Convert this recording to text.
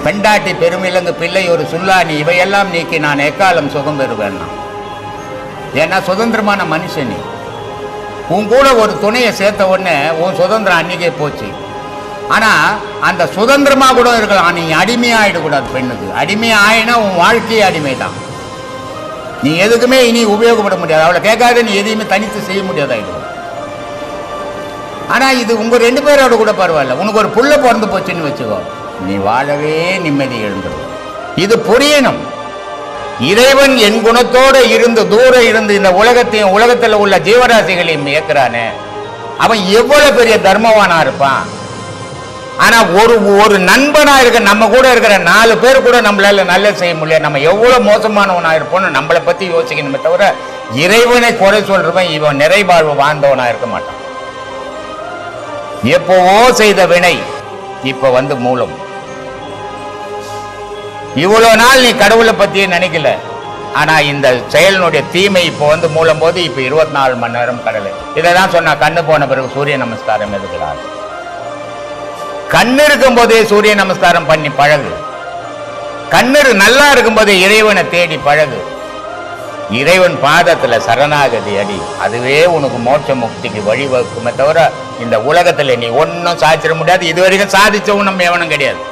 பெண்டாட்டி பெருமிலங்கு பிள்ளை ஒரு சுல்லானி இவையெல்லாம் நீக்கி நான் எக்காலம் சுகம் பெறுவேன். ஏன்னா சுதந்திரமான மனுஷன் நீ. உன் கூட ஒரு துணையை சேர்த்த உடனே உன் சுதந்திரம் அன்னைக்கே போச்சு. ஆனால் அந்த சுதந்திரமாக கூட இருக்கலாம், நீ அடிமையாகிடக்கூடாது. பெண்ணுக்கு அடிமையாயினா உன் வாழ்க்கையே அடிமை தான். நீ எதுக்குமே இனி உபயோகப்பட முடியாது. அவளை கேட்காத நீ எதையுமே தனித்து செய்ய முடியாதாயிடும். ஆனால் இது உங்கள் 2 பேரோட கூட பரவாயில்ல. உனக்கு ஒரு புள்ள பிறந்து போச்சுன்னு வச்சுக்கோ, நீ வாழவே நிம்மதி எழுந்துடும். இது புரியணும். இறைவன் என் குணத்தோடு இருந்து தூரம் இருந்து இந்த உலகத்தையும் உலகத்தில் உள்ள ஜீவராசிகளையும் இயக்குறானே, அவன் எவ்வளவு பெரிய தர்மவானா இருப்பான். ஆனா ஒரு நண்பனா இருக்க நம்ம கூட இருக்கிற 4 பேர் கூட நம்மளால நல்லது செய்ய முடியாது. நம்ம எவ்வளவு மோசமானவனா இருப்போம்னு நம்மளை பத்தி யோசிக்கணுமே தவிர இறைவனை குறை சொல்றவன் இவன் நிறைவாழ்வு வாழ்ந்தவனா இருக்க மாட்டான். எப்பவோ செய்த வினை இப்ப மூலம். இவ்வளவு நாள் நீ கடவுளை பத்தியே நினைக்கல. ஆனா இந்த செயலினுடைய தீமை இப்ப மூலம் போது இப்ப 24 மணி நேரம் கடலை. இதைதான் சொன்னா கண்ணு போன பிறகு சூரிய நமஸ்காரம் எதுக்கிறார். கண்ணு இருக்கும் போதே சூரிய நமஸ்காரம் பண்ணி பழகு. கண்ணு நல்லா இருக்கும் போதே இறைவனை தேடி பழகு. இறைவன் பாதத்துல சரணாகதி அடி. அதுவே உனக்கு மோட்ச முக்திக்கு வழிவகுக்குமே தவிர இந்த உலகத்துல நீ ஒன்னும் சாதிச்சிட முடியாது. இதுவரைக்கும் சாதிச்சவன் நம்ம எவனும் கிடையாது.